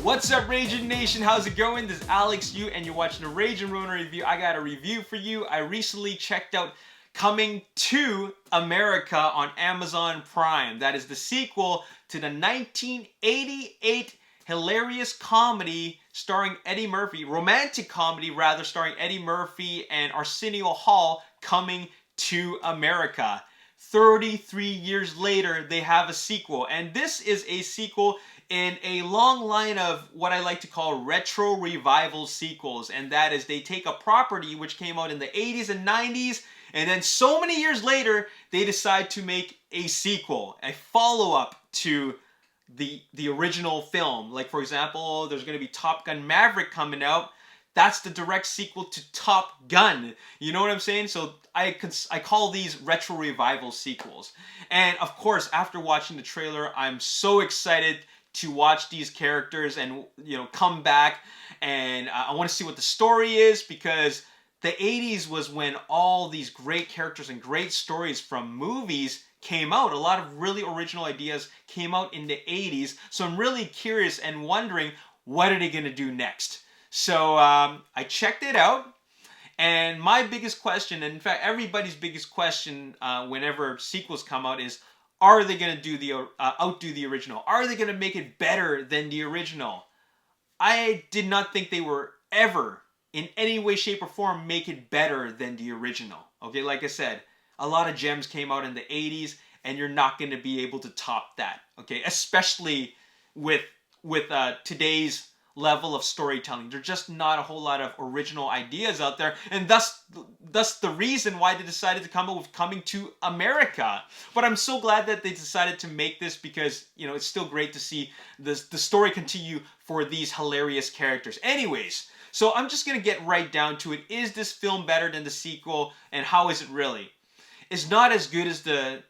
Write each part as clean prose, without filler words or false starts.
What's up, Ragin Nation? How's it going? This is Alex Yu, and you're watching a Ragin Ronin review. I got a review for you. I recently checked out Coming to America on Amazon Prime. That is the sequel to the 1988 hilarious comedy starring Eddie Murphy, romantic comedy rather, starring Eddie Murphy and Arsenio Hall, Coming to America. 33 years later, they have a sequel, and this is a sequel in a long line of what I like to call retro revival sequels, and that is they take a property which came out in the 80s and 90s, and then so many years later, they decide to make a sequel, a follow-up to the original film. Like, for example, there's going to be Top Gun Maverick coming out. That's the direct sequel to Top Gun. You know what I'm saying? So I call these retro revival sequels. And of course, after watching the trailer, I'm so excited to watch these characters and, you know, come back. And I want to see what the story is, because the 80s was when all these great characters and great stories from movies came out. A lot of really original ideas came out in the 80s. So I'm really curious and wondering, what are they going to do next? So I checked it out, and my biggest question, and in fact everybody's biggest question whenever sequels come out, is, are they going to do the outdo the original? Are they going to make it better than the original? I did not think they were ever, in any way, shape, or form, make it better than the original. Okay, like I said, a lot of gems came out in the 80s, and you're not going to be able to top that. Okay, especially with today's level of storytelling. There's just not a whole lot of original ideas out there, and thus the reason why they decided to come up with Coming to America. But I'm so glad that they decided to make this, because, you know, it's still great to see the story continue for these hilarious characters. Anyways, so I'm just gonna get right down to it. Is this film better than the sequel, and how is it really? It's not as good as the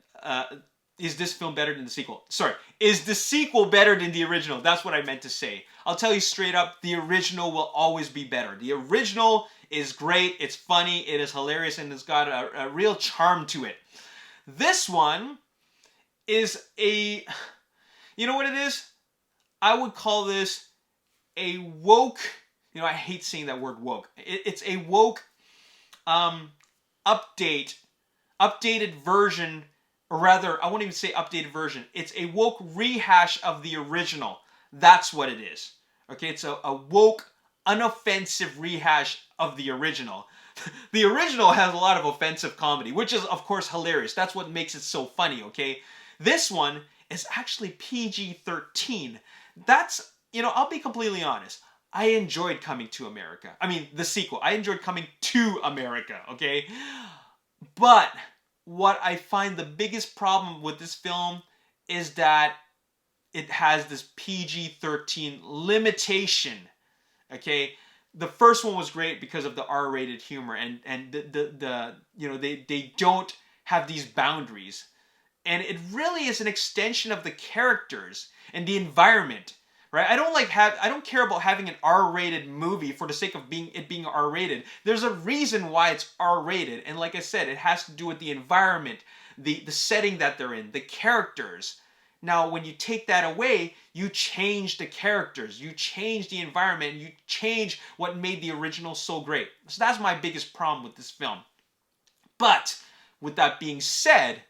is this film better than the sequel? Sorry, is the sequel better than the original? That's what I meant to say. I'll tell you straight up, the original will always be better. The original is great, it's funny, it is hilarious, and it's got a real charm to it. This one is a, you know what it is? I would call this a woke, you know, I hate saying that word woke. It's a woke updated version. Or rather, I won't even say updated version. It's a woke rehash of the original. That's what it is. Okay, it's a woke, unoffensive rehash of the original. The original has a lot of offensive comedy, which is, of course, hilarious. That's what makes it so funny, okay? This one is actually PG-13. That's, you know, I'll be completely honest. I enjoyed Coming to America. I mean, the sequel. I enjoyed Coming to America, okay? But what I find the biggest problem with this film is that it has this PG-13 limitation. Okay, the first one was great because of the R-rated humor, and the you know, they don't have these boundaries, and it really is an extension of the characters and the environment. Right? I don't care about having an R-rated movie for the sake of it being R-rated. There's a reason why it's R-rated, and like I said, it has to do with the environment, the setting that they're in, the characters. Now, when you take that away, you change the characters, you change the environment, you change what made the original so great. So that's my biggest problem with this film. But with that being said,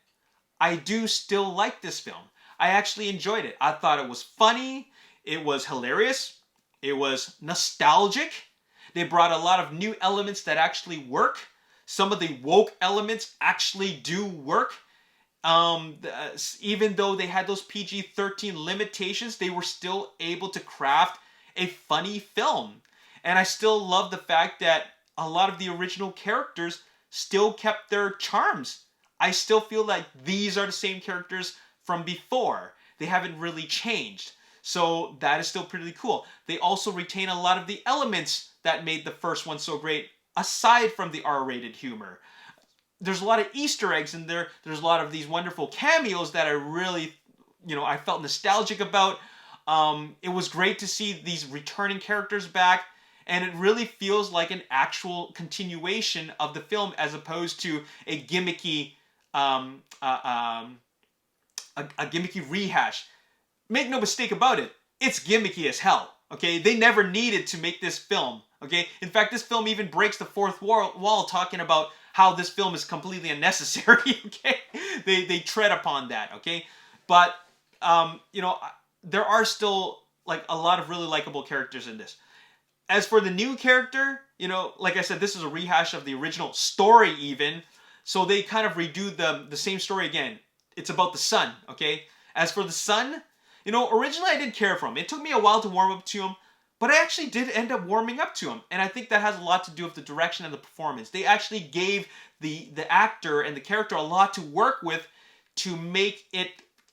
I do still like this film. I actually enjoyed it. I thought it was funny. It was hilarious. It was nostalgic. They brought a lot of new elements that actually work. Some of the woke elements actually do work. Even though they had those PG-13 limitations, they were still able to craft a funny film. And I still love the fact that a lot of the original characters still kept their charms. I still feel like these are the same characters from before. They haven't really changed. So that is still pretty cool. They also retain a lot of the elements that made the first one so great, aside from the R-rated humor. There's a lot of Easter eggs in there. There's a lot of these wonderful cameos that I really, you know, I felt nostalgic about. It was great to see these returning characters back, and it really feels like an actual continuation of the film as opposed to a gimmicky, a gimmicky rehash. Make no mistake about it, it's gimmicky as hell. Okay, they never needed to make this film. Okay, in fact, this film even breaks the fourth wall, talking about how this film is completely unnecessary. Okay, they tread upon that. Okay, but you know, there are still like a lot of really likable characters in this. As for the new character, you know, like I said, this is a rehash of the original story, even. So they kind of redo the same story again. It's about the son, okay? As for the son, you know, originally I didn't care for him. It took me a while to warm up to him, but I actually did end up warming up to him. And I think that has a lot to do with the direction and the performance. They actually gave the actor and the character a lot to work with to make it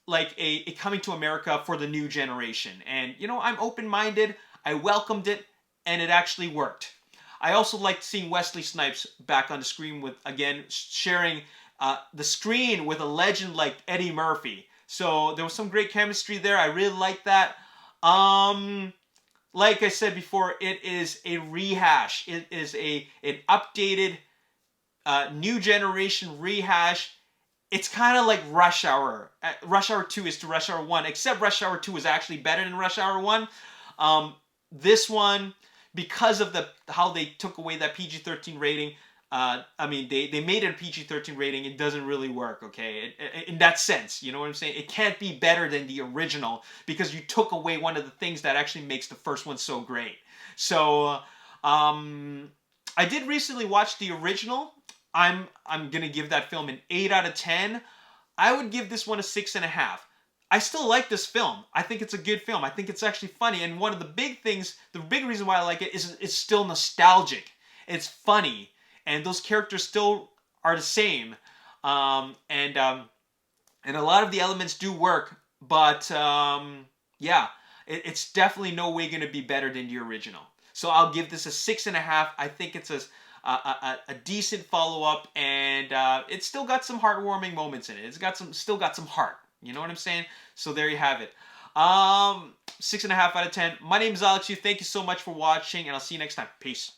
like a coming to America for the new generation. And, you know, I'm open-minded. I welcomed it, and it actually worked. I also liked seeing Wesley Snipes back on the screen with, again, sharing the screen with a legend like Eddie Murphy. So there was some great chemistry there. I really liked that. Like I said before, it is a rehash. It is an updated, new generation rehash. It's kind of like Rush Hour. Rush Hour 2 is to Rush Hour 1, except Rush Hour 2 is actually better than Rush Hour 1. This one, because of how they took away that PG-13 rating, I mean, they made it a PG-13 rating. It doesn't really work, okay? In that sense, you know what I'm saying? It can't be better than the original because you took away one of the things that actually makes the first one so great. So, I did recently watch the original. I'm gonna give that film an 8 out of 10. I would give this one a 6.5. I still like this film. I think it's a good film. I think it's actually funny. And one of the big things, the big reason why I like it is it's still nostalgic. It's funny. And those characters still are the same. And a lot of the elements do work. But yeah, it's definitely no way going to be better than the original. So I'll give this a 6.5. I think it's a decent follow-up. And it's still got some heartwarming moments in it. It's got still got some heart. You know what I'm saying? So there you have it. 6.5 out of 10. My name is Alex Yu. Thank you so much for watching, and I'll see you next time. Peace.